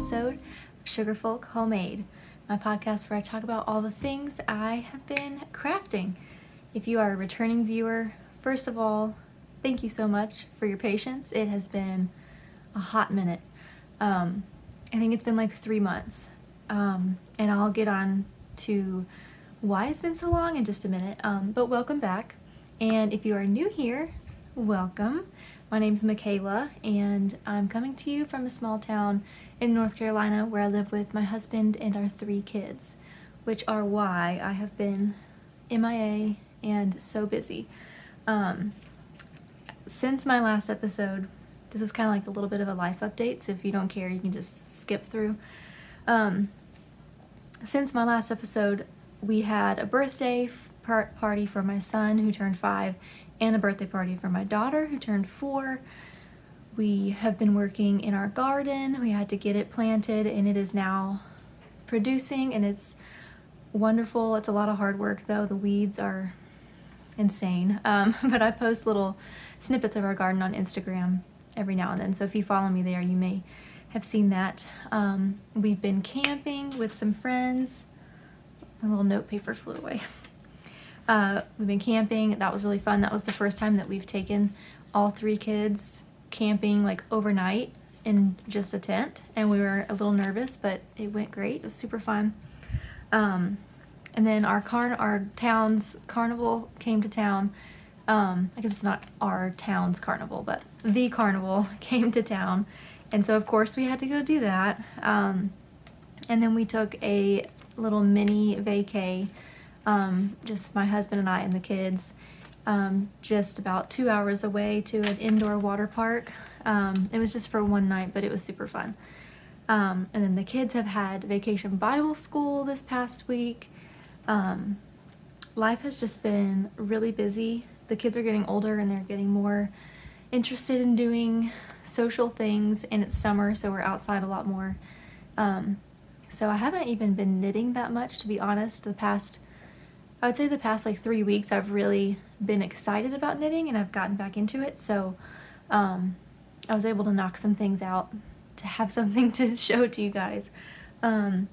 episode of Sugarfolk Homemade, my podcast where I talk about all the things that I have been crafting. If you are a returning viewer, first of all, thank you so much for your patience. It has been a hot minute. I think it's been like 3 months, and I'll get on to why it's been so long in just a minute, but welcome back. And if you are new here, welcome. My name's Michaela, and I'm coming to you from a small town in North Carolina where I live with my husband and our 3 kids, which are why I have been MIA and so busy. Since my last episode, this is kind of like a little bit of a life update, so if you don't care, you can just skip through. Since my last episode, we had a birthday party for my son who turned 5 and a birthday party for my daughter who turned 4. We have been working in our garden. We had to get it planted and it is now producing and it's wonderful. It's a lot of hard work though. The weeds are insane. But I post little snippets of our garden on Instagram every now and then. So if you follow me there, you may have seen that. We've been camping with some friends. A little note paper flew away. We've been camping. That was really fun. That was the first time that we've taken all 3 kids camping like overnight in just a tent, and we were a little nervous, but it went great. It was super fun. And then our town's carnival came to town. I guess it's not our town's carnival, but the carnival came to town, and so of course we had to go do that. And then we took a little mini vacay. Just my husband and I and the kids, just about 2 hours away to an indoor water park. It was just for one night, but it was super fun. And then the kids have had vacation Bible school this past week. Life has just been really busy. The kids are getting older and they're getting more interested in doing social things, and it's summer, so we're outside a lot more. So I haven't even been knitting that much, to be honest. I would say the past like 3 weeks I've really been excited about knitting and I've gotten back into it, so I was able to knock some things out to have something to show to you guys. But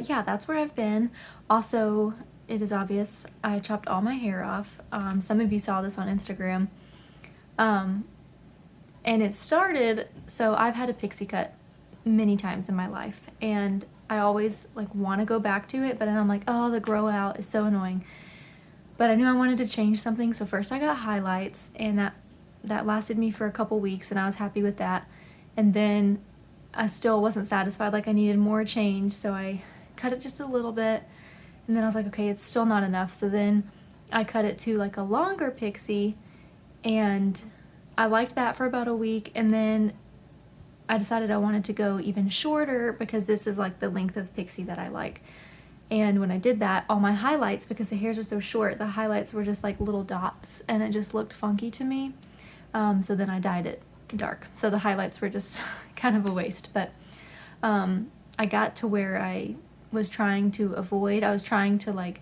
yeah, that's where I've been. Also, it is obvious I chopped all my hair off. Some of you saw this on Instagram. And it started, so I've had a pixie cut many times in my life, and I always like want to go back to it, but then I'm like, oh, the grow out is so annoying. But I knew I wanted to change something, so first I got highlights, and that lasted me for a couple weeks, and I was happy with that. And then I still wasn't satisfied, like I needed more change, so I cut it just a little bit, and then I was like, okay, it's still not enough. So then I cut it to like a longer pixie, and I liked that for about a week, and then I decided I wanted to go even shorter because this is like the length of pixie that I like. And when I did that, all my highlights, because the hairs are so short, the highlights were just like little dots and it just looked funky to me. So then I dyed it dark. So the highlights were just kind of a waste, but I got to where I was trying to avoid. I was trying to like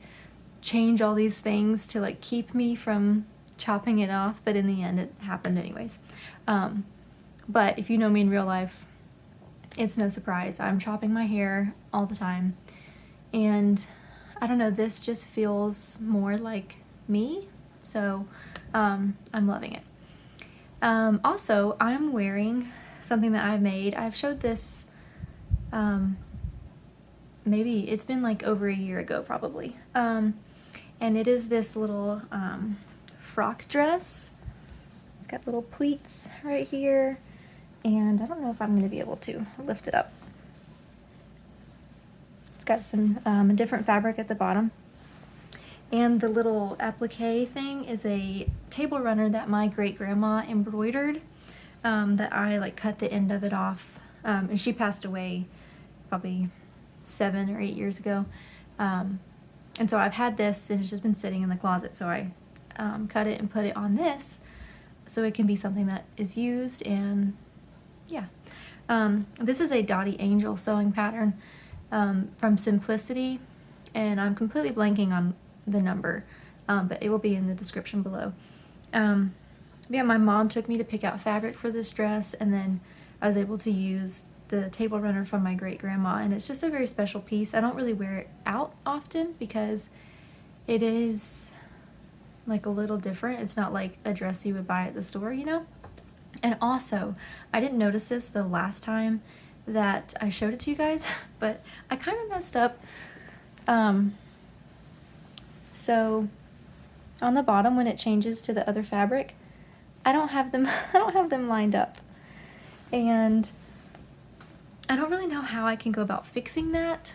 change all these things to like keep me from chopping it off, but in the end it happened anyways. But if you know me in real life, it's no surprise. I'm chopping my hair all the time. And I don't know, this just feels more like me. So I'm loving it. Also, I'm wearing something that I've made. I've showed this, maybe it's been like over a year ago probably. And it is this little frock dress. It's got little pleats right here. And I don't know if I'm going to be able to lift it up. It's got some different fabric at the bottom. And the little applique thing is a table runner that my great-grandma embroidered, that I like cut the end of it off. And she passed away probably 7 or 8 years ago. And so I've had this and it's just been sitting in the closet. So I cut it and put it on this so it can be something that is used. And yeah, this is a Dottie Angel sewing pattern from Simplicity, and I'm completely blanking on the number, but it will be in the description below. Yeah, my mom took me to pick out fabric for this dress, and then I was able to use the table runner from my great grandma, and it's just a very special piece. I don't really wear it out often because it is like a little different. It's not like a dress you would buy at the store, you know? And also, I didn't notice this the last time that I showed it to you guys, but I kind of messed up. So on the bottom, when it changes to the other fabric, I don't have them I don't have them lined up. And I don't really know how I can go about fixing that.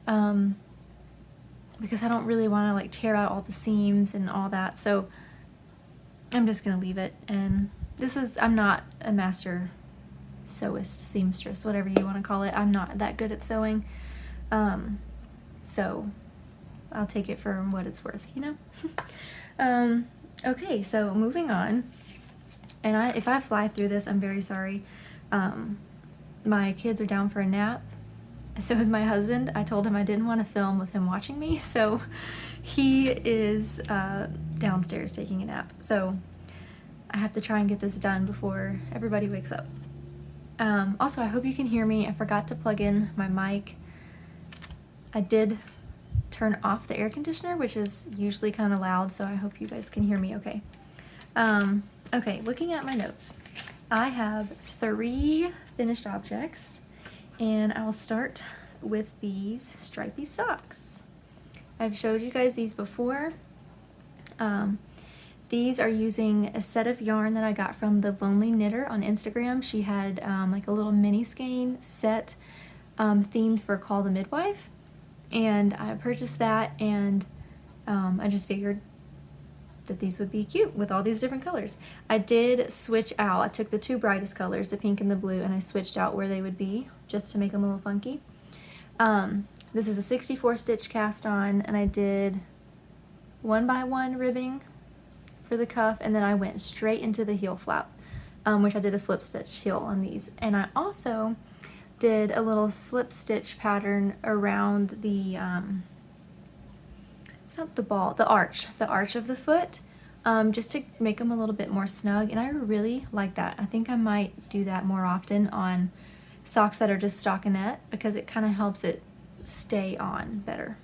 Because I don't really want to like tear out all the seams and all that. So I'm just gonna leave it. And I'm not a master sewist, seamstress, whatever you want to call it. I'm not that good at sewing. So I'll take it for what it's worth, you know? Okay, so moving on. And if I fly through this, I'm very sorry. My kids are down for a nap. So is my husband. I told him I didn't want to film with him watching me, so he is downstairs taking a nap. So I have to try and get this done before everybody wakes up. Also, I hope you can hear me. I forgot to plug in my mic. I did turn off the air conditioner, which is usually kind of loud, so I hope you guys can hear me okay. Okay, looking at my notes, I have 3 finished objects, and I will start with these stripy socks. I've showed you guys these before. These are using a set of yarn that I got from the Lonely Knitter on Instagram. She had like a little mini skein set themed for Call the Midwife, and I purchased that, and I just figured that these would be cute with all these different colors. I did switch out. I took the 2 brightest colors, the pink and the blue, and I switched out where they would be just to make them a little funky. This is a 64 stitch cast on, and I did 1x1 ribbing for the cuff, and then I went straight into the heel flap, which I did a slip stitch heel on these. And I also did a little slip stitch pattern around the it's not the ball, the arch of the foot, just to make them a little bit more snug, and I really like that. I think I might do that more often on socks that are just stockinette, because it kind of helps it stay on better.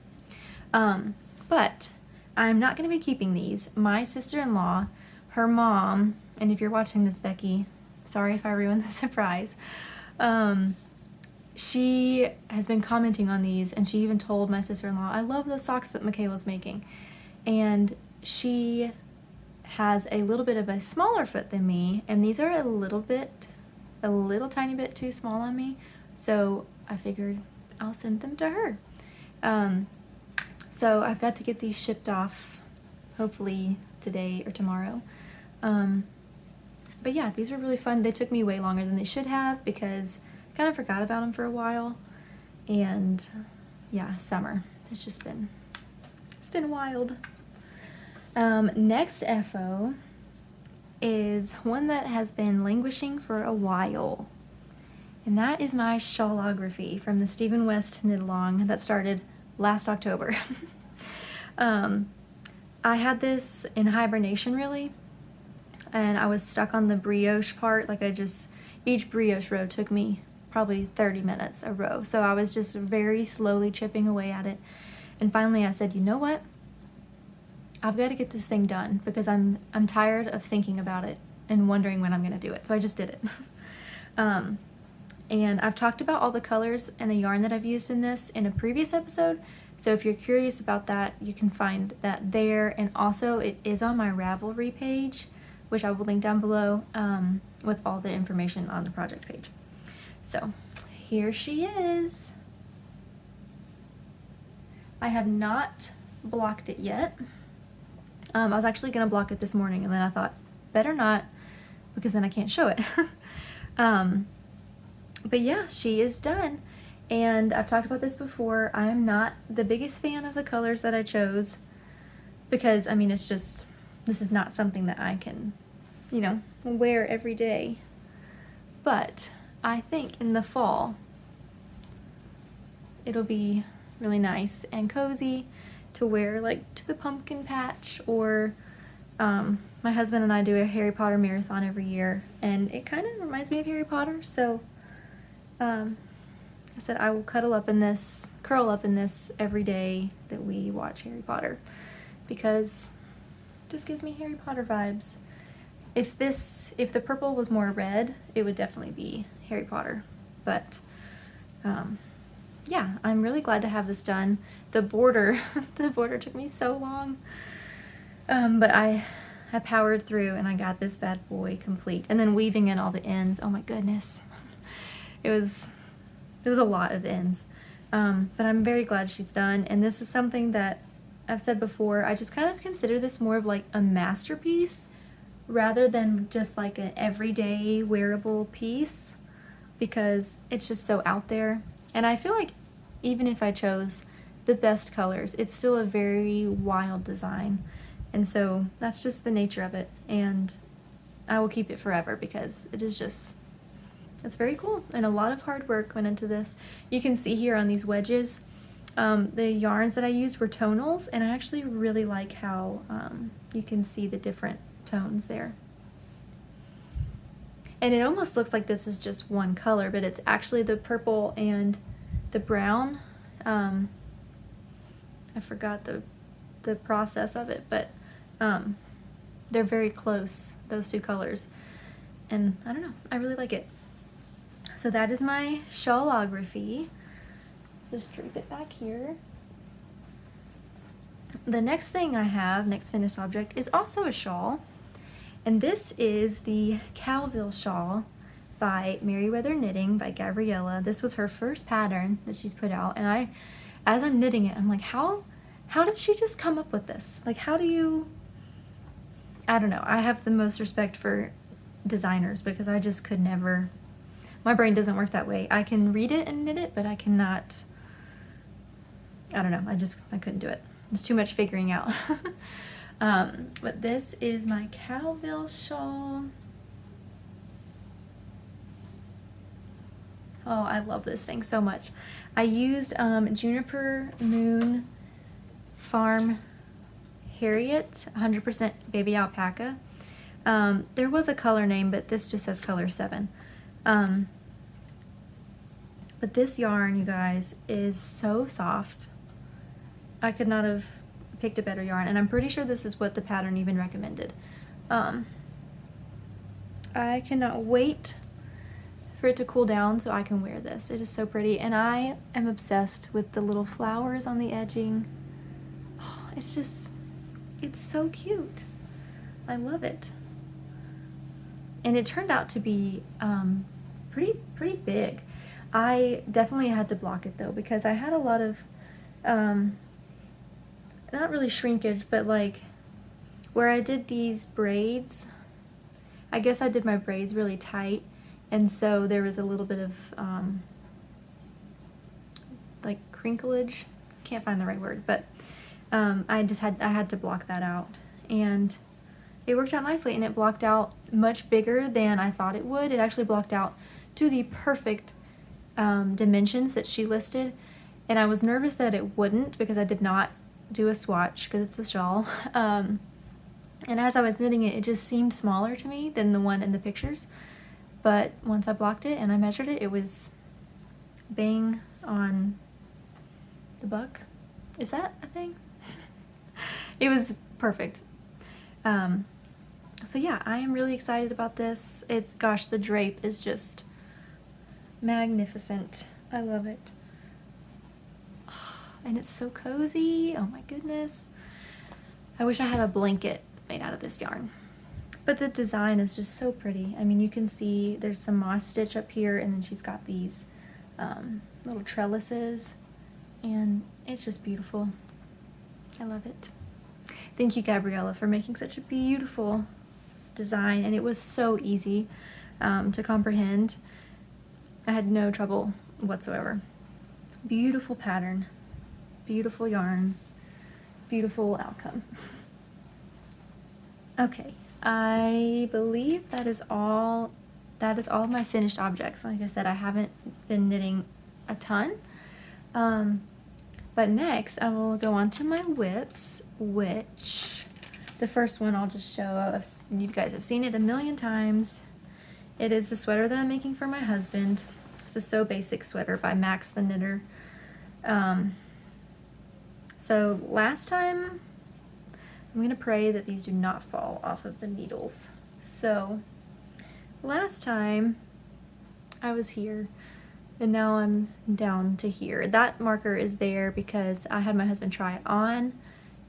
But I'm not going to be keeping these. My sister-in-law, her mom, and if you're watching this, Becky, sorry if I ruined the surprise, she has been commenting on these, and she even told my sister-in-law, I love the socks that Michaela's making. And she has a little bit of a smaller foot than me, and these are a little tiny bit too small on me, so I figured I'll send them to her. So I've got to get these shipped off, hopefully today or tomorrow. But yeah, these were really fun. They took me way longer than they should have, because I kind of forgot about them for a while. And yeah, summer. It's been wild. Next FO is one that has been languishing for a while. And that is my Shawlography from the Stephen West knit along that started last October. I had this in hibernation, really, and I was stuck on the brioche part. Like each brioche row took me probably 30 minutes a row, so I was just very slowly chipping away at it. And finally I said, you know what, I've got to get this thing done, because I'm tired of thinking about it and wondering when I'm gonna do it. So I just did it. And I've talked about all the colors and the yarn that I've used in this in a previous episode, so if you're curious about that, you can find that there. And also it is on my Ravelry page, which I will link down below, with all the information on the project page. So here she is. I have not blocked it yet. I was actually gonna block it this morning, and then I thought, better not, because then I can't show it. But yeah, she is done. And I've talked about this before, I am not the biggest fan of the colors that I chose, because, I mean, this is not something that I can, wear every day. But I think in the fall, it'll be really nice and cozy to wear, like, to the pumpkin patch, or my husband and I do a Harry Potter marathon every year, and it kind of reminds me of Harry Potter, so I said I will curl up in this every day that we watch Harry Potter, because it just gives me Harry Potter vibes. If the purple was more red, it would definitely be Harry Potter. But yeah, I'm really glad to have this done. The border, the border took me so long, but I powered through and I got this bad boy complete. And then weaving in all the ends, oh my goodness, it was a lot of ends. But I'm very glad she's done. And this is something that I've said before, I just kind of consider this more of like a masterpiece rather than just like an everyday wearable piece, because it's just so out there. And I feel like even if I chose the best colors, it's still a very wild design. And so that's just the nature of it. And I will keep it forever because it is just, it's very cool. And a lot of hard work went into this. You can see here on these wedges, the yarns that I used were tonals, and I actually really like how you can see the different tones there. And it almost looks like this is just one color, but it's actually the purple and the brown. I forgot the process of it, but they're very close, those two colors. And I don't know, I really like it. So that is my Shawlography. Just drape it back here. The next thing I have, next finished object, is also a shawl. And this is the Calville shawl by Merriweather Knitting by Gabriella. This was her first pattern that she's put out. And as I'm knitting it, I'm like, how did she just come up with this? Like, how do you, I don't know. I have the most respect for designers because I just could never, my brain doesn't work that way. I can read it and knit it, but I cannot, I don't know. I couldn't do it. There's too much figuring out. But this is my Calville shawl. Oh, I love this thing so much. I used Juniper Moon Farm Harriet 100% baby alpaca. There was a color name, but this just says color 7. But this yarn, you guys, is so soft. I could not have picked a better yarn, and I'm pretty sure this is what the pattern even recommended. I cannot wait for it to cool down so I can wear this. It is so pretty, and I am obsessed with the little flowers on the edging. Oh, it's so cute. I love it. And it turned out to be pretty big. I definitely had to block it though, because I had a lot of not really shrinkage, but like where I did these braids, I guess I did my braids really tight, and so there was a little bit of like crinklage. Can't find the right word, but I had to block that out, and it worked out nicely, and it blocked out much bigger than I thought it would. It actually blocked out to the perfect dimensions that she listed, and I was nervous that it wouldn't because I did not do a swatch because it's a shawl. And as I was knitting it, it just seemed smaller to me than the one in the pictures. But once I blocked it and I measured it, it was bang on the buck. Is that a thing? It was perfect. So yeah, I am really excited about this. Gosh, the drape is just magnificent. I love it. And it's so cozy. Oh my goodness. I wish I had a blanket made out of this yarn. But the design is just so pretty. I mean, you can see there's some moss stitch up here, and then she's got these little trellises, and it's just beautiful. I love it. Thank you, Gabriella, for making such a beautiful design, and it was so easy to comprehend. I had no trouble whatsoever. Beautiful pattern, beautiful yarn, beautiful outcome. Okay, I believe that is all of my finished objects. Like I said, I haven't been knitting a ton. But next I will go on to my whips, which the first one I'll just show. You guys have seen it a million times. It is the sweater that I'm making for my husband. It's the So Basic Sweater by Max the Knitter. So last time, I'm gonna pray that these do not fall off of the needles. So last time I was here and now I'm down to here. That marker is there because I had my husband try it on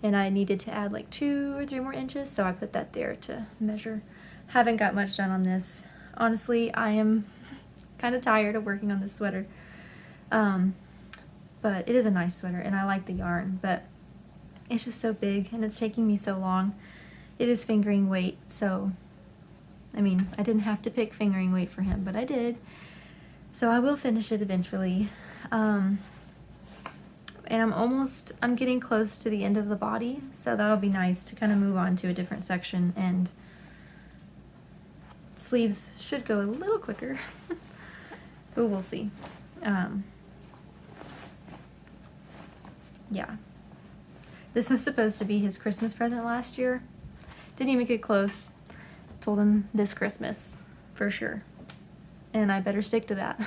and I needed to add like 2 or 3 more inches, so I put that there to measure. Haven't got much done on this. Honestly, I am kind of tired of working on this sweater. But it is a nice sweater and I like the yarn, but it's just so big and it's taking me so long. It is fingering weight, so I mean, I didn't have to pick fingering weight for him, but I did. So I will finish it eventually. And I'm getting close to the end of the body, so that'll be nice to kind of move on to a different section, and sleeves should go a little quicker, but we'll see. Yeah. This was supposed to be his Christmas present last year. Didn't even get close. Told him this Christmas, for sure. And I better stick to that,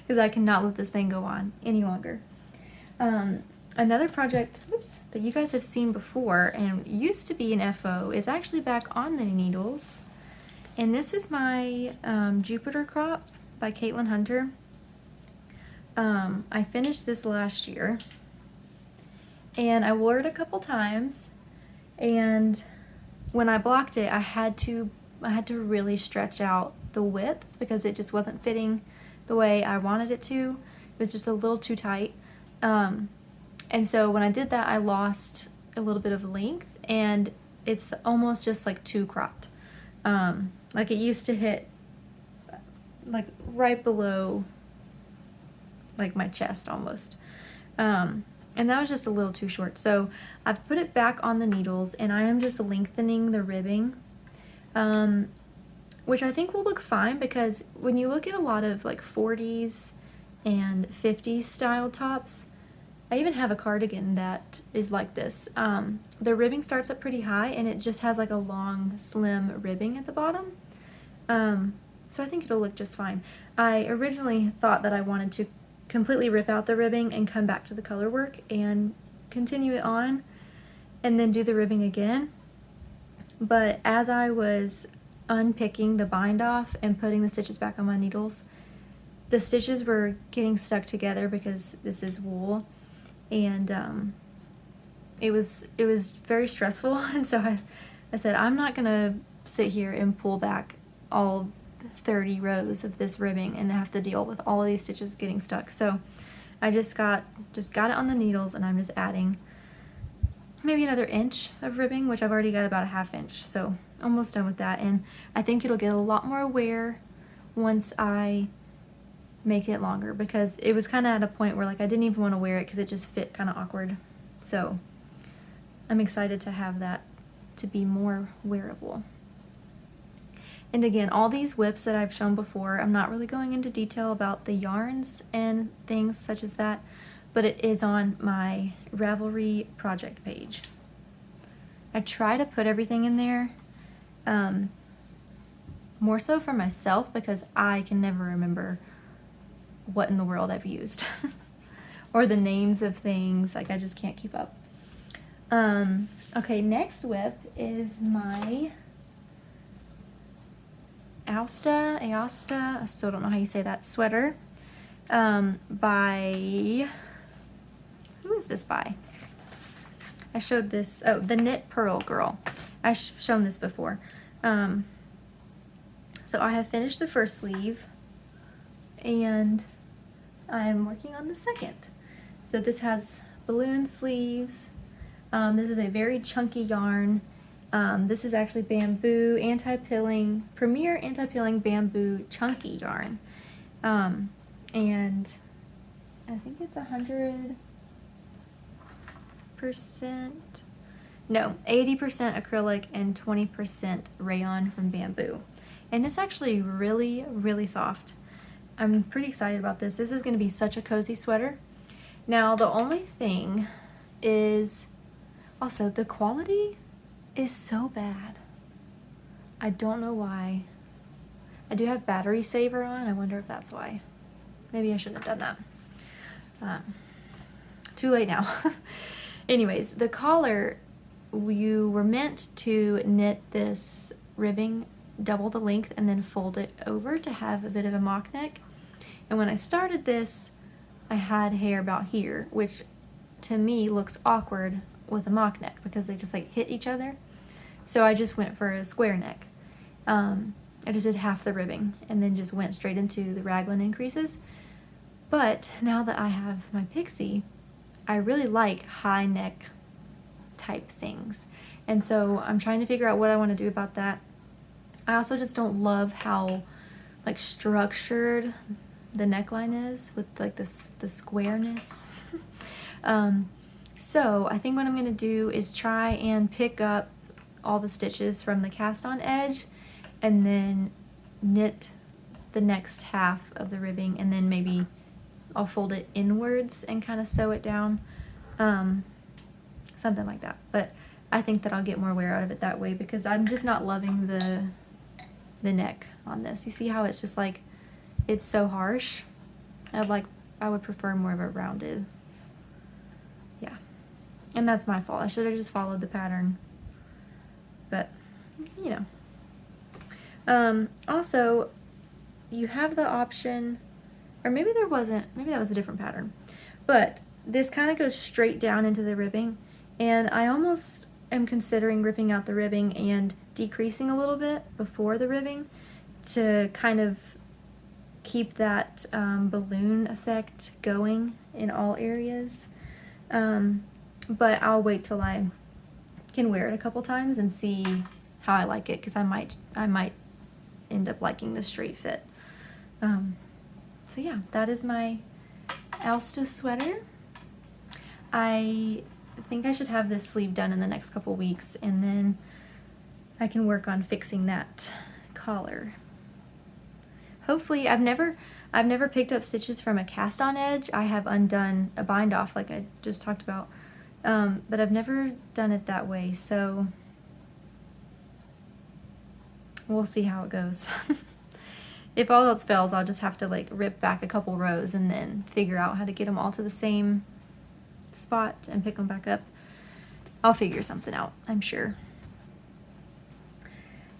because I cannot let this thing go on any longer. Another project, that you guys have seen before and used to be an FO is actually back on the needles. And this is my Jupiter crop by Caitlin Hunter. I finished this last year. And I wore it a couple times, and when I blocked it, I had to really stretch out the width because it just wasn't fitting the way I wanted it to. It was just a little too tight. And so when I did that, I lost a little bit of length, and it's almost just like too cropped. Like it used to hit like right below like my chest almost. And that was just a little too short. So I've put it back on the needles and I am just lengthening the ribbing, which I think will look fine, because when you look at a lot of like 40s and 50s style tops, I even have a cardigan that is like this. The ribbing starts up pretty high and it just has like a long slim ribbing at the bottom. So I think it'll look just fine. I originally thought that I wanted to completely rip out the ribbing and come back to the color work and continue it on and then do the ribbing again. But as I was unpicking the bind off and putting the stitches back on my needles, the stitches were getting stuck together because this is wool, and it was very stressful. And so I said, I'm not gonna sit here and pull back all 30 rows of this ribbing and have to deal with all of these stitches getting stuck. So I just got it on the needles, and I'm just adding maybe another inch of ribbing, which I've already got about a ½ inch, so almost done with that. And I think it'll get a lot more wear once I make it longer, because it was kind of at a point where like I didn't even want to wear it because it just fit kind of awkward. So I'm excited to have that to be more wearable. And again, all these whips that I've shown before, I'm not really going into detail about the yarns and things such as that, but it is on my Ravelry project page. I try to put everything in there, more so for myself, because I can never remember what in the world I've used or the names of things. Like, I just can't keep up. Okay, next whip is my Aosta, I still don't know how you say that, sweater, by, who is this by? I showed this, oh, the Knit Pearl Girl. I've shown this before. So I have finished the first sleeve, and I'm working on the second. So this has balloon sleeves. This is a very chunky yarn. This is actually bamboo anti-pilling, Premier anti-pilling bamboo chunky yarn. And I think it's 100%, no, 80% acrylic and 20% rayon from bamboo. And it's actually really, really soft. I'm pretty excited about this. This is going to be such a cozy sweater. Now, the only thing is also the quality is so bad. I don't know why. I do have battery saver on. I wonder if that's why. maybe I shouldn't have done that. Too late now. Anyways, the collar, you were meant to knit this ribbing double the length and then fold it over to have a bit of a mock neck. And when I started this, I had hair about here, which to me looks awkward with a mock neck because they just like hit each other. So I just went for a square neck. I just did half the ribbing and then just went straight into the raglan increases. But now that I have my pixie, I really like high neck type things. And so I'm trying to figure out what I want to do about that. I also just don't love how like structured the neckline is with like the squareness. So I think what I'm going to do is try and pick up all the stitches from the cast on edge and then knit the next half of the ribbing, and then maybe I'll fold it inwards and kind of sew it down, something like that. But I think that I'll get more wear out of it that way because I'm just not loving the neck on this. You see how it's just like, it's so harsh. I would prefer more of a rounded, yeah. And that's my fault. I should have just followed the pattern, but you know. Also, you have the option, or maybe there wasn't, maybe that was a different pattern, but this kind of goes straight down into the ribbing, and I almost am considering ripping out the ribbing and decreasing a little bit before the ribbing to kind of keep that balloon effect going in all areas. But I'll wait till I can wear it a couple times and see how I like it, because I might end up liking the straight fit. So yeah, that is my Aosta sweater. I think I should have this sleeve done in the next couple weeks, and then I can work on fixing that collar. Hopefully, I've never picked up stitches from a cast on edge. I have undone a bind off like I just talked about, but I've never done it that way, so we'll see how it goes. If all else fails, I'll just have to like rip back a couple rows and then figure out how to get them all to the same spot and pick them back up. I'll figure something out, I'm sure.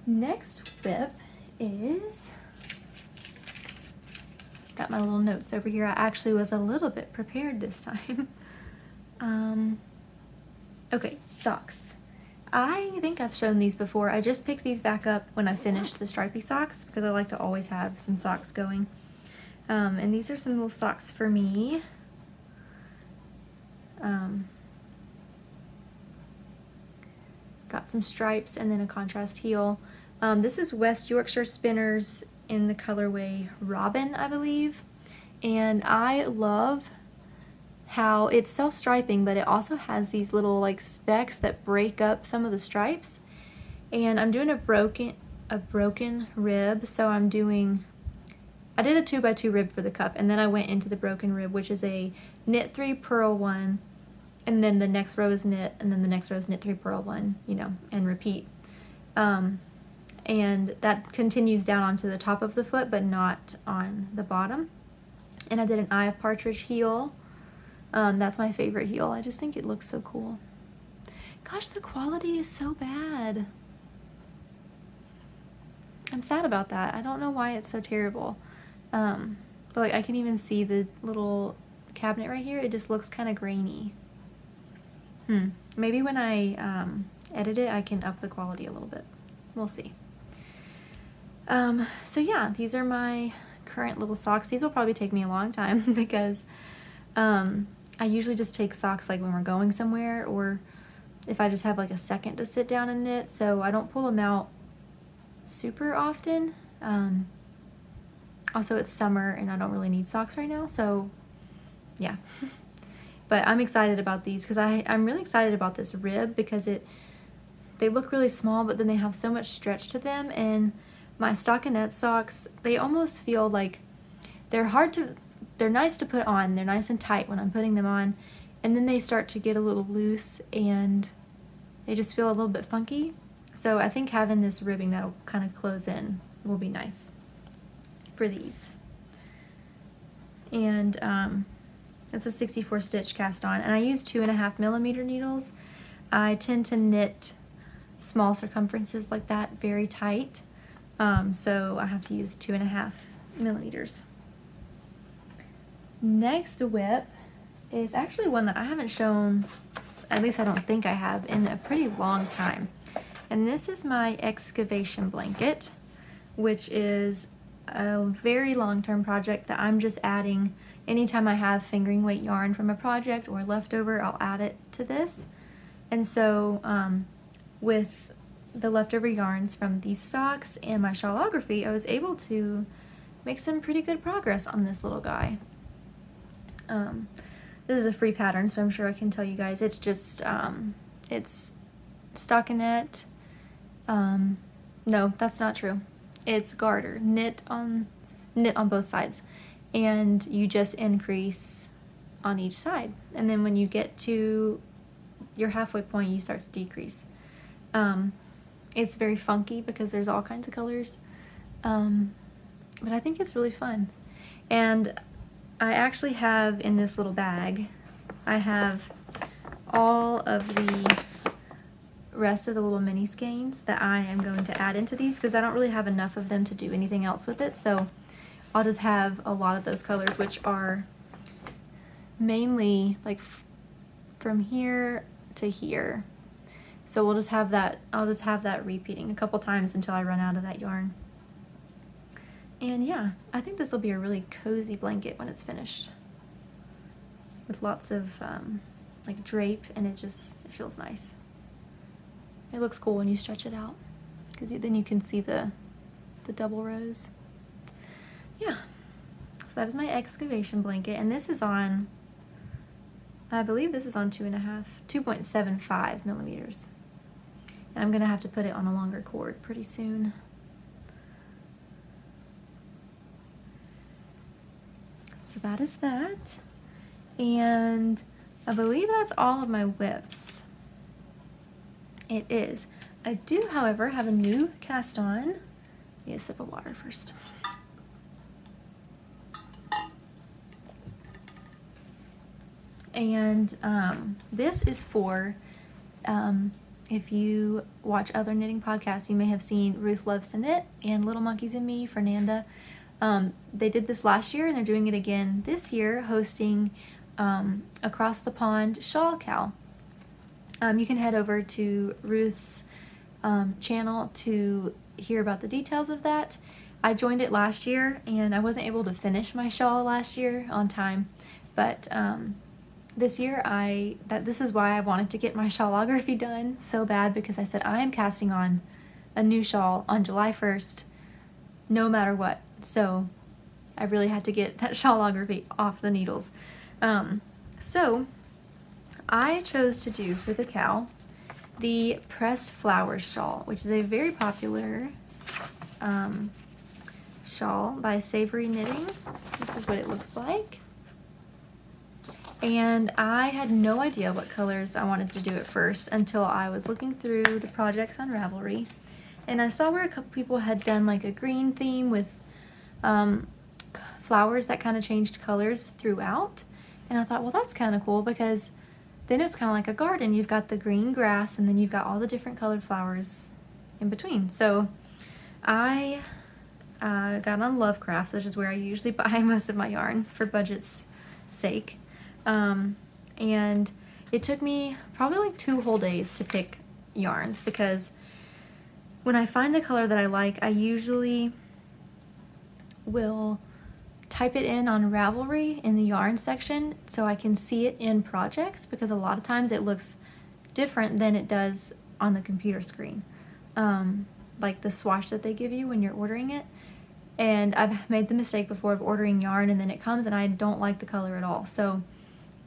Next whip is, got my little notes over here. I actually was a little bit prepared this time. Okay, socks. I think I've shown these before. I just picked these back up when I finished the stripy socks because I like to always have some socks going. And these are some little socks for me. Got some stripes and then a contrast heel. This is West Yorkshire Spinners in the colorway Robin, I believe. And I love how it's self-striping, but it also has these little like specks that break up some of the stripes. And I'm doing a broken rib, so I did a 2x2 rib for the cup, and then I went into the broken rib, which is a knit 3, purl 1, and then the next row is knit, and then the next row is knit 3, purl 1, you know, and repeat. And that continues down onto the top of the foot, but not on the bottom. And I did an Eye of Partridge heel. That's my favorite heel. I just think it looks so cool. Gosh, the quality is so bad. I'm sad about that. I don't know why it's so terrible. But like I can even see the little cabinet right here. It just looks kind of grainy. Maybe when I edit it, I can up the quality a little bit. We'll see. So yeah, these are my current little socks. These will probably take me a long time because I usually just take socks like when we're going somewhere, or if I just have like a second to sit down and knit, so I don't pull them out super often. Also, it's summer and I don't really need socks right now, so yeah. But I'm excited about these because I'm really excited about this rib because they look really small, but then they have so much stretch to them. And my stockinette socks, they almost feel like they're nice to put on. They're nice and tight when I'm putting them on, and then they start to get a little loose and they just feel a little bit funky. So I think having this ribbing that'll kind of close in will be nice for these. and it's a 64 stitch cast on, and I use 2.5 millimeter needles. I tend to knit small circumferences like that very tight, so I have to use 2.5 millimeters. Next whip is actually one that I haven't shown, at least I don't think I have, in a pretty long time. And this is my excavation blanket, which is a very long-term project that I'm just adding anytime I have fingering weight yarn from a project or leftover. I'll add it to this. And so with the leftover yarns from these socks and my Shawlography, I was able to make some pretty good progress on this little guy. This is a free pattern, so I'm sure I can tell you guys. It's just, it's stockinette. No, that's not true. It's garter, knit on both sides, and you just increase on each side. And then when you get to your halfway point, you start to decrease. It's very funky because there's all kinds of colors, but I think it's really fun. And I actually have in this little bag, I have all of the rest of the little mini skeins that I am going to add into these because I don't really have enough of them to do anything else with it. So I'll just have a lot of those colors, which are mainly like from here to here. So we'll just have that, I'll just have that repeating a couple times until I run out of that yarn. And yeah, I think this will be a really cozy blanket when it's finished, with lots of like drape, and it feels nice. It looks cool when you stretch it out, because then you can see the double rows. Yeah, so that is my excavation blanket, and this is on, I believe this is on 2.75 millimeters. And I'm gonna have to put it on a longer cord pretty soon. So that is that. And I believe that's all of my whips. It is. I do, however, have a new cast on. Need a sip of water first. And this is for, if you watch other knitting podcasts, you may have seen Ruth Loves to Knit and Little Monkeys and Me, Fernanda. They did this last year, and they're doing it again this year, hosting Across the Pond Shawl Cal. You can head over to Ruth's channel to hear about the details of that. I joined it last year, and I wasn't able to finish my shawl last year on time, but this year this is why I wanted to get my Shawlography done so bad, because I said I am casting on a new shawl on July 1st no matter what. So I really had to get that Shawlography off the needles. So I chose to do for the cow the pressed flowers shawl, which is a very popular shawl by Savory Knitting. This is what it looks like. And I had no idea what colors I wanted to do at first until I was looking through the projects on Ravelry, and I saw where a couple people had done like a green theme with flowers that kind of changed colors throughout. And I thought, well, that's kind of cool, because then it's kind of like a garden. You've got the green grass, and then you've got all the different colored flowers in between. So I got on Lovecrafts, which is where I usually buy most of my yarn for budget's sake. And it took me probably like 2 whole days to pick yarns, because when I find a color that I like, I usually will type it in on Ravelry in the yarn section so I can see it in projects, because a lot of times it looks different than it does on the computer screen, like the swatch that they give you when you're ordering it. And I've made the mistake before of ordering yarn, and then it comes and I don't like the color at all. So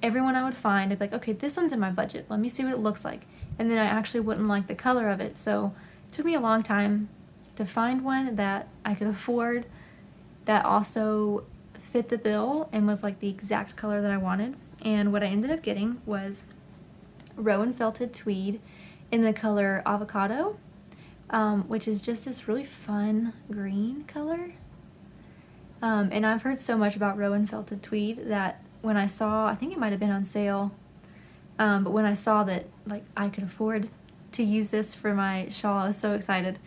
every one I would find, I'd be like, okay, this one's in my budget, let me see what it looks like. And then I actually wouldn't like the color of it. So it took me a long time to find one that I could afford, that also fit the bill and was like the exact color that I wanted. And what I ended up getting was Rowan Felted Tweed in the color Avocado, which is just this really fun green color. And I've heard so much about Rowan felted tweed that when I saw, I think it might have been on sale, but when I saw that like I could afford to use this for my shawl, I was so excited.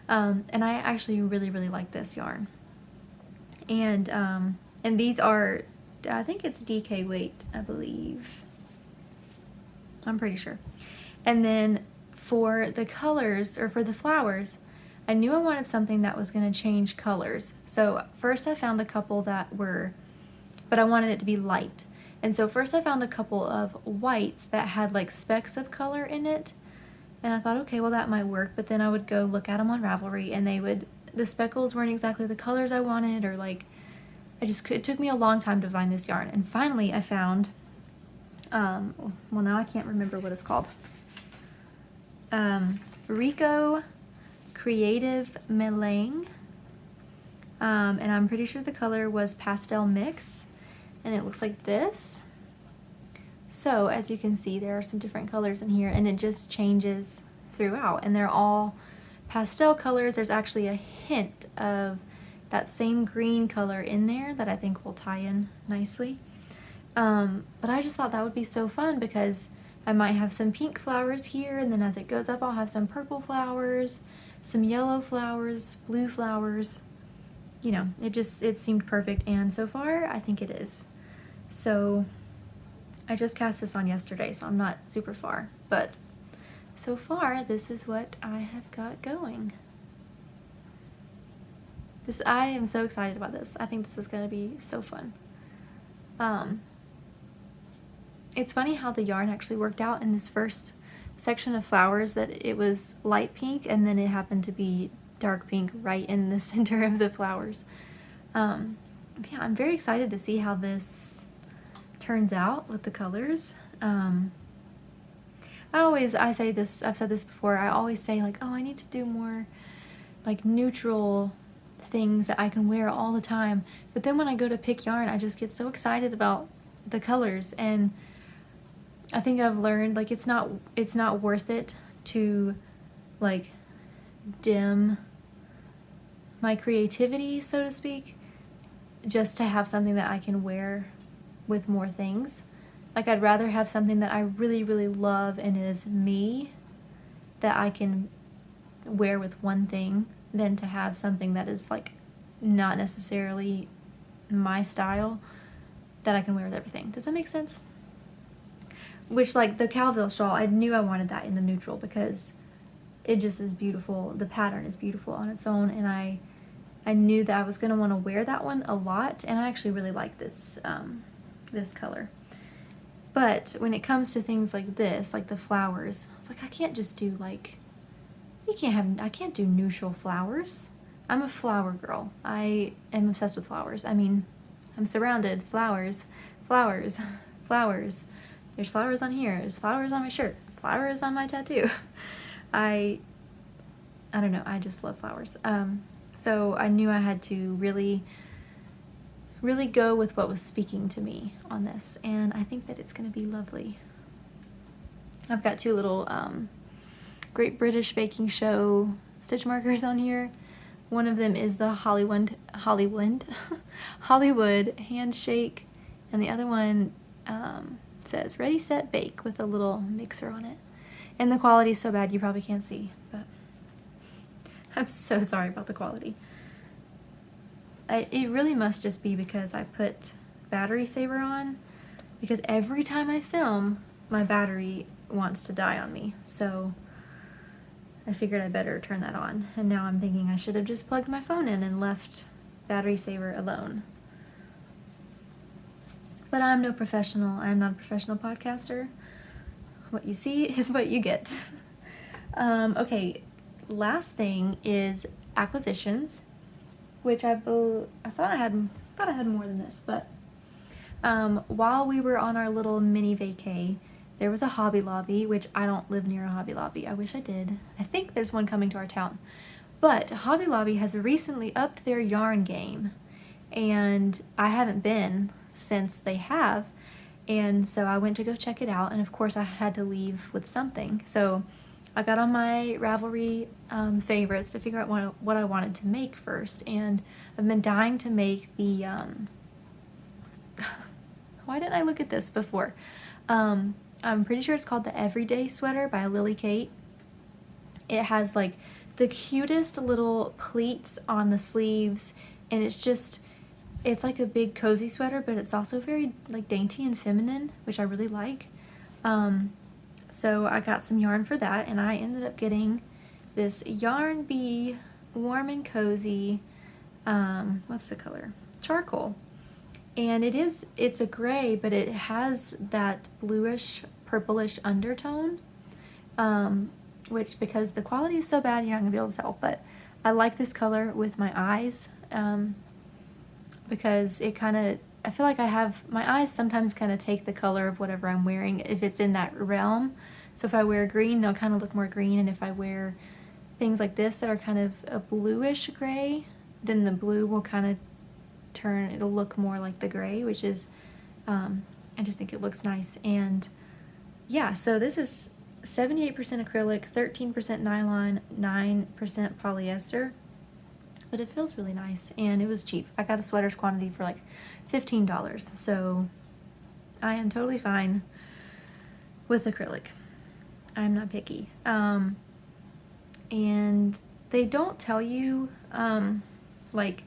And I actually really, really like this yarn. And these are, I think it's DK weight, I believe. I'm pretty sure. And then for the colors, or for the flowers, I knew I wanted something that was going to change colors. So first I found a couple that were, but I wanted it to be light. And so first I found a couple of whites that had like specks of color in it. And I thought, okay, well that might work. But then I would go look at them on Ravelry and the speckles weren't exactly the colors I wanted, or like, it took me a long time to find this yarn. And finally I found, well now I can't remember what it's called. Rico Creative Melange. And I'm pretty sure the color was Pastel Mix. And it looks like this. So as you can see, there are some different colors in here, and it just changes throughout. And they're all pastel colors. There's actually a hint of that same green color in there that I think will tie in nicely. But I just thought that would be so fun because I might have some pink flowers here, and then as it goes up I'll have some purple flowers, some yellow flowers, blue flowers. You know, it seemed perfect, and so far I think it is. So I just cast this on yesterday, so I'm not super far, but so far this is what I have got going. I am so excited about this. I think this is going to be so fun. It's funny how the yarn actually worked out in this first section of flowers, that it was light pink and then it happened to be dark pink right in the center of the flowers. Yeah, I'm very excited to see how this turns out with the colors. I say this, I've said this before, I always say like, oh, I need to do more like neutral things that I can wear all the time. But then when I go to pick yarn, I just get so excited about the colors, and I think I've learned like it's not worth it to like dim my creativity, so to speak, just to have something that I can wear with more things. Like I'd rather have something that I really, really love and is me, that I can wear with one thing, than to have something that is like not necessarily my style that I can wear with everything. Does that make sense? Which, like the Calville shawl, I knew I wanted that in the neutral because it just is beautiful. The pattern is beautiful on its own, and I knew that I was going to want to wear that one a lot, and I actually really like this this color. But when it comes to things like this, like the flowers, it's like I can't just do like, I can't do neutral flowers. I'm a flower girl. I am obsessed with flowers. I mean, I'm surrounded. Flowers, flowers, flowers. There's flowers on here. There's flowers on my shirt. Flowers on my tattoo. I don't know. I just love flowers. So I knew I had to really, really go with what was speaking to me on this. And I think that it's going to be lovely. I've got two little Great British Baking Show stitch markers on here. One of them is the Hollywood handshake, and the other one says Ready, Set, Bake with a little mixer on it. And the quality's so bad you probably can't see, but I'm so sorry about the quality. It really must just be because I put battery saver on, because every time I film, my battery wants to die on me, so I figured I better turn that on. And now I'm thinking I should have just plugged my phone in and left battery saver alone. But I'm no professional. I'm not a professional podcaster. What you see is what you get. Okay, last thing is acquisitions, which I thought I had more than this, but while we were on our little mini vacay, there was a Hobby Lobby, which I don't live near a Hobby Lobby. I wish I did. I think there's one coming to our town. But Hobby Lobby has recently upped their yarn game, and I haven't been since they have. And so I went to go check it out, and of course I had to leave with something. So I got on my Ravelry favorites to figure out what I wanted to make first, and I've been dying to make the, why didn't I look at this before? I'm pretty sure it's called the Everyday Sweater by Lily Kate. It has like the cutest little pleats on the sleeves, and it's like a big cozy sweater, but it's also very like dainty and feminine, which I really like. So I got some yarn for that, and I ended up getting this Yarn Bee Warm and Cozy, what's the color? Charcoal. And it's a gray, but it has that bluish, purplish undertone, which, because the quality is so bad, you're not gonna be able to tell, but I like this color with my eyes, because I feel like my eyes sometimes kind of take the color of whatever I'm wearing if it's in that realm. So if I wear green, they'll kind of look more green, and if I wear things like this that are kind of a bluish gray, then the blue will kind of it'll look more like the gray, which is, I just think it looks nice. And yeah, so this is 78% acrylic, 13% nylon, 9% polyester, but it feels really nice, and it was cheap. I got a sweater's quantity for like $15, so I am totally fine with acrylic. I'm not picky. And they don't tell you, like,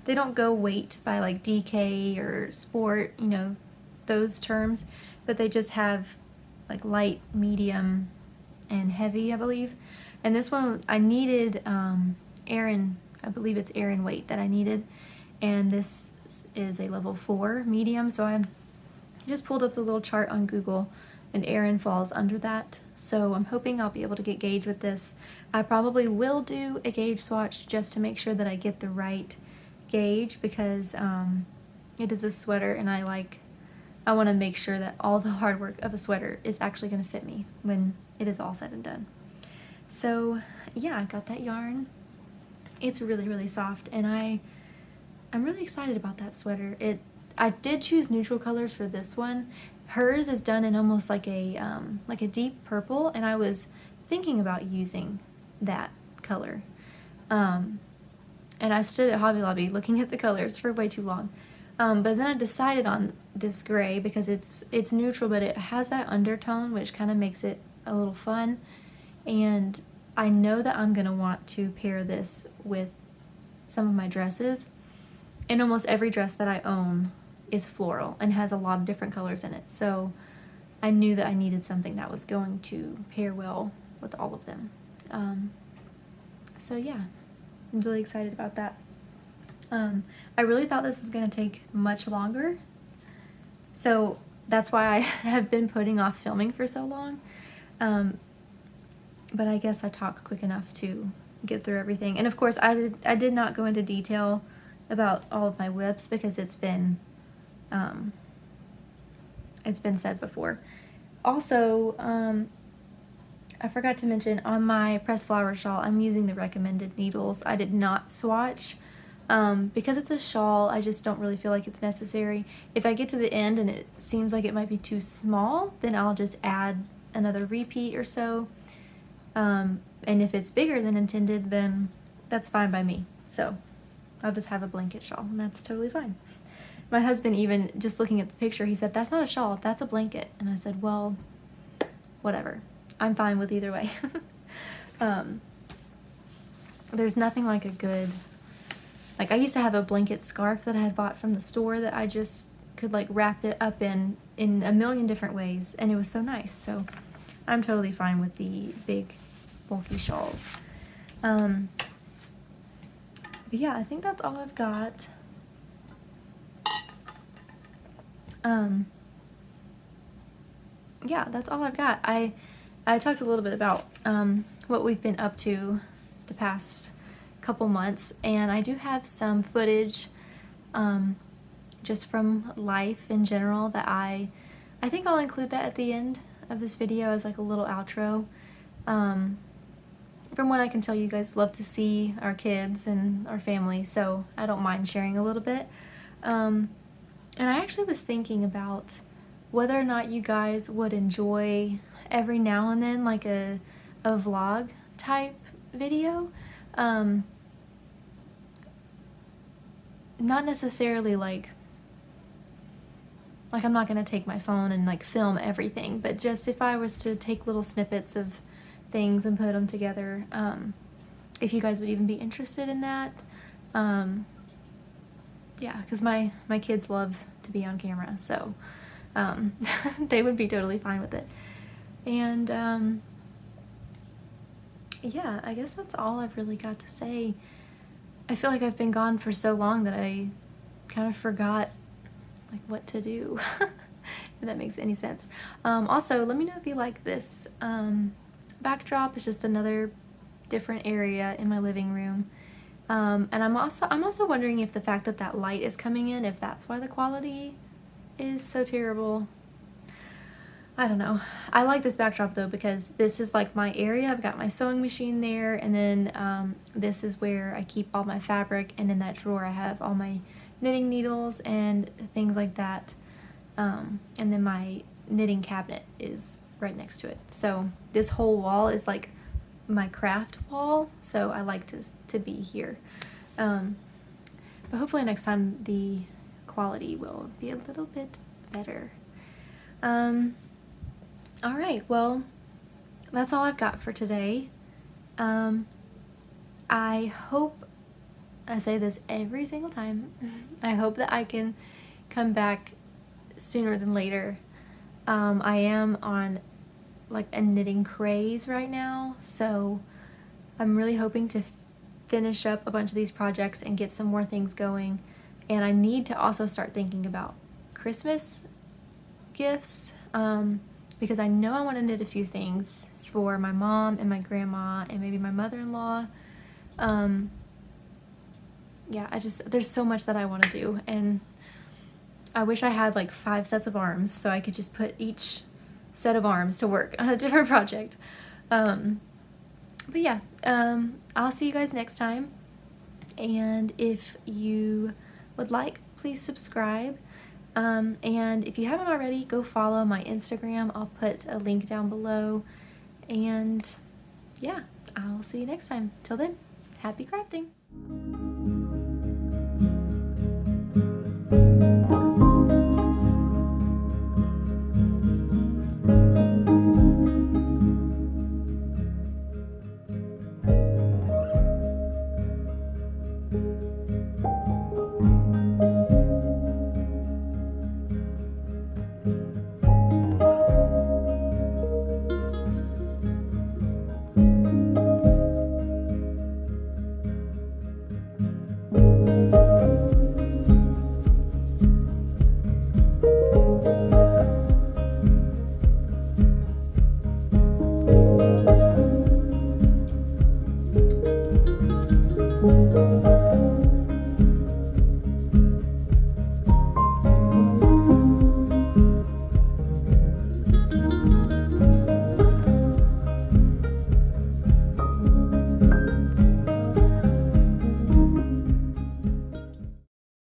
they don't go weight by like DK or sport, you know, those terms, but they just have like light, medium, and heavy, I believe. And this one I needed Aran, I believe it's Aran weight that I needed, and this is a level 4 medium, so I just pulled up the little chart on Google, and Aran falls under that, so I'm hoping I'll be able to get gauge with this. I probably will do a gauge swatch just to make sure that I get the right gauge, because it is a sweater, and I want to make sure that all the hard work of a sweater is actually going to fit me when it is all said and done. So yeah, I got that yarn. It's really, really soft, and I'm really excited about that sweater. I did choose neutral colors for this one. Hers is done in almost like a deep purple, and I was thinking about using that color. And I stood at Hobby Lobby looking at the colors for way too long. But then I decided on this gray because it's neutral, but it has that undertone, which kind of makes it a little fun. And I know that I'm gonna want to pair this with some of my dresses. And almost every dress that I own is floral and has a lot of different colors in it. So I knew that I needed something that was going to pair well with all of them. So yeah, I'm really excited about that. I really thought this was going to take much longer, so that's why I have been putting off filming for so long, but I guess I talk quick enough to get through everything. And of course I did not go into detail about all of my whips because it's been said before. Also, I forgot to mention, on my pressed flower shawl, I'm using the recommended needles. I did not swatch. Because it's a shawl, I just don't really feel like it's necessary. If I get to the end and it seems like it might be too small, then I'll just add another repeat or so. And if it's bigger than intended, then that's fine by me. So I'll just have a blanket shawl, and that's totally fine. My husband, even just looking at the picture, he said, "That's not a shawl, that's a blanket." And I said, well, whatever. I'm fine with either way. There's nothing like a good... Like, I used to have a blanket scarf that I had bought from the store that I just could, like, wrap it up in a million different ways, and it was so nice. So I'm totally fine with the big, bulky shawls. But yeah, I think that's all I've got. Yeah, that's all I've got. I talked a little bit about what we've been up to the past couple months, and I do have some footage just from life in general that I think I'll include that at the end of this video as like a little outro. From what I can tell, you guys love to see our kids and our family, so I don't mind sharing a little bit. And I actually was thinking about whether or not you guys would enjoy every now and then like a a vlog type video. Not necessarily like I'm not gonna take my phone and like film everything, but just if I was to take little snippets of things and put them together, if you guys would even be interested in that. Yeah, because my kids love to be on camera, so they would be totally fine with it. And yeah, I guess that's all I've really got to say. I feel like I've been gone for so long that I kind of forgot like what to do. If that makes any sense. Also, let me know if you like this backdrop. It's just another different area in my living room. And I'm also wondering if the fact that that light is coming in, if that's why the quality is so terrible. I don't know. I like this backdrop though because this is like my area. I've got my sewing machine there, and then this is where I keep all my fabric, and in that drawer I have all my knitting needles and things like that. And then my knitting cabinet is right next to it. So this whole wall is like my craft wall, so I like to be here. But hopefully next time the quality will be a little bit better. Alright, well, that's all I've got for today. I hope, I say this every single time, I hope that I can come back sooner than later. I am on like a knitting craze right now, so I'm really hoping to finish up a bunch of these projects and get some more things going. And I need to also start thinking about Christmas gifts, because I know I want to knit a few things for my mom and my grandma and maybe my mother-in-law. Yeah, there's so much that I want to do, and I wish I had like 5 sets of arms so I could just put each set of arms to work on a different project. But yeah, I'll see you guys next time, and if you would like, please subscribe. And if you haven't already, go follow my Instagram. I'll put a link down below, and yeah, I'll see you next time. Till then, happy crafting!